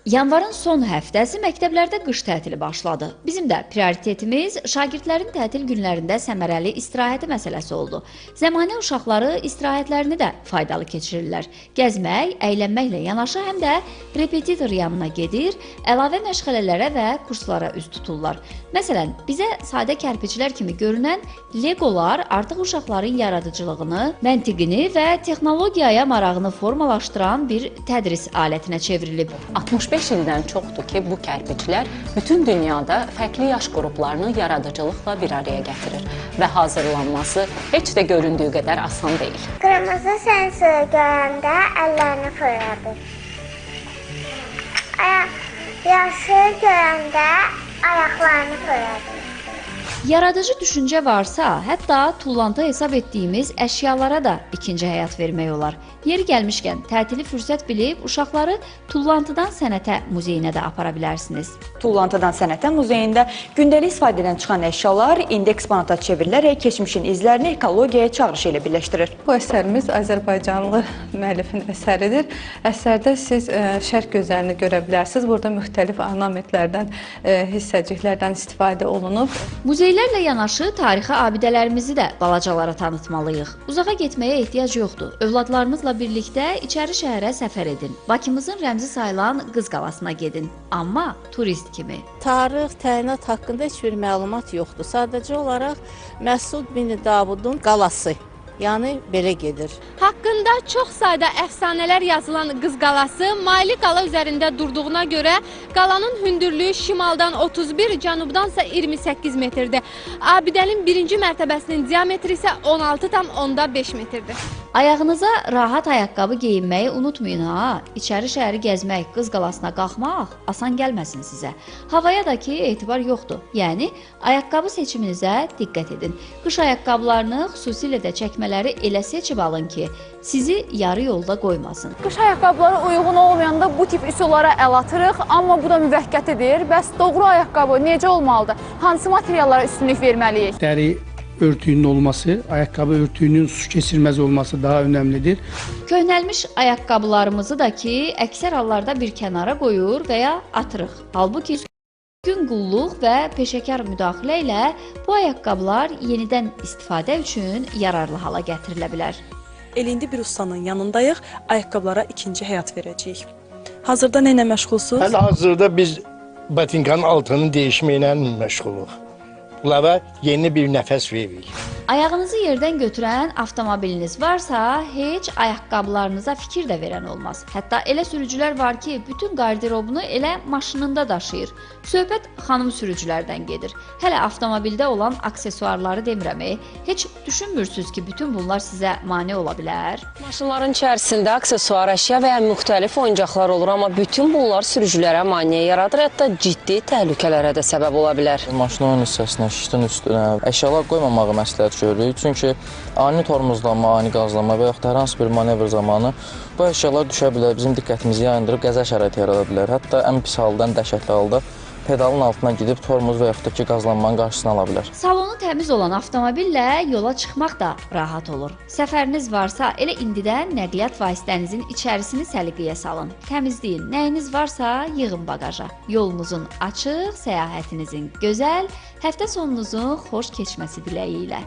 Yanvarın son həftəsi məktəblərdə qış tətili başladı. Bizim də prioritetimiz şagirdlərin tətil günlərində səmərəli istirahəti məsələsi oldu. Zəmanə uşaqları istirahətlərini də faydalı keçirirlər. Gəzmək, əylənməklə yanaşı həm də repetitor yanına gedir, əlavə məşğələlərə və kurslara üz tuturlar. Məsələn, bizə sadə kərpiçlər kimi görünən legolar artıq uşaqların yaradıcılığını, məntiqini və texnologiyaya marağını formalaşdıran bir tədris alətinə çevrilib. 65 ildən çoxdur ki, bu kərpiçlər bütün dünyada fərqli yaş qruplarını yaradıcılıqla bir araya gətirir və hazırlanması heç də göründüyü qədər asan deyil. Qırmızı sensoru görəndə əllərini fırladır. Yaşıl görəndə ayaqlarını fırladır. Yaradıcı düşüncə varsa, hətta tullantı hesab etdiyimiz əşyalara da ikinci həyat vermək olar. Yeri gəlmişkən, tətili fürsət bilib uşaqları Tullantıdan Sənətə muzeyinə də apara bilərsiniz. Tullantıdan Sənətə muzeyində gündəlik istifadədən çıxan əşyalar indi eksponata çevrilərək keçmişin izlərini ekologiyaya çağırış ilə birləşdirir. Bu əsərimiz Azərbaycanlı müəllifin əsəridir. Əsərdə siz şərq gözəlini görə bilərsiniz. Burada müxtəlif ornamentlərdən, hissəciklərdən istifadə olunub. Muzeylərlə yanaşı tarixi abidələrimizi də balacalara tanıtmalıyıq. Uzağa getməyə ehtiyac yoxdur. Övladlarınızla birlikdə içəri şəhərə səfər edin. Bakımızın rəmzi sayılan Qız Qalasına gedin. Amma turist kimi. Tarix, təyinat haqqında heç bir məlumat yoxdur. Sadəcə olaraq Məsud bin Davudun qalası. Yəni belə gedir. Haqqında çox sayda əfsanələr yazılan Qız Qalası maylı qala üzərində durduğuna görə qalanın hündürlüyü şimaldan 31, cənubdansa 28 metrdir. Abidənin birinci mərtəbəsinin diametri isə 16,5 metrdir. Ayağınıza rahat ayaqqabı geyinməyi unutmayın ha. İçəri şəhəri gəzmək, Qız Qalasına qalxmaq asan gəlməsin sizə. Havaya da ki etibar yoxdur. Yəni ayaqqabı seçiminizə diqqət edin. Qış ayaqqabılarını xüsusilə də çəkmələri elə seçib alın ki, sizi yarı yolda qoymasın. Qış ayaqqabılara uyğun olmayanda bu tip üsullara əl atırıq, amma bu da müvəqqətidir. Bəs doğru ayaqqabı necə olmalıdır? Hansı materiallara üstünlük verməliyik? Dəri örtüyünün olması, ayaqqabı örtüyünün su keçirməz olması daha önəmlidir. Köhnəlmiş ayaqqabılarımızı da ki, əksər hallarda bir kənara qoyur və ya atırıq. Halbuki gün qulluq və peşəkar müdaxilə ilə bu ayaqqabılar yenidən istifadə üçün yararlı hala gətirilə bilər. İndi bir ustanın yanındayıq, ayaqqabılara ikinci həyat verəcəyik. Hazırda nə ilə məşğulsunuz? Hazırda biz batinkanın altını dəyişməklə məşğuluq. Bunlara yeni bir nəfəs veririk. Ayağınızı yerdən götürən avtomobiliniz varsa, heç ayaqqabılarınıza fikir də verən olmaz. Hətta elə sürücülər var ki, bütün qarderobunu elə maşınında daşıyır. Söhbət xanım sürücülərdən gedir. Hələ avtomobildə olan aksesuarları demirəm, heç düşünmürsünüz ki, bütün bunlar sizə mane ola bilər? Maşınların içərisində aksesuar əşya və ya müxtəlif oyuncaqlar olur, amma bütün bunlar sürücülərə maneə yaradır, hətta ciddi təhlükələrə də səbəb ola bilər. Maşının ön hissəsinə, şiştin üstünə əşyalar qoymamağı məsləhət görürük. Çünki ani tormozlama, ani qazlama və yaxud da hər hansı bir manevr zamanı bu əşyalar düşə bilər, bizim diqqətimizi yayındırıb qəza şəraiti yarada bilər. Hətta ən pis halda, ən dəhşətli halda pedalın altına gidib tormoz və yaxud da ki, qazlanmanın qarşısını ala bilər. Salonu təmiz olan avtomobillə yola çıxmaq da rahat olur. Səfəriniz varsa, elə indidən nəqliyyat vasitənizin içərisini səliqəyə salın. Təmizləyin, nəyiniz varsa yığın bagaja. Yolunuzun açıq, səyahətinizin gözəl, həftə sonunuzun xoş keçməsi diləyi ilə.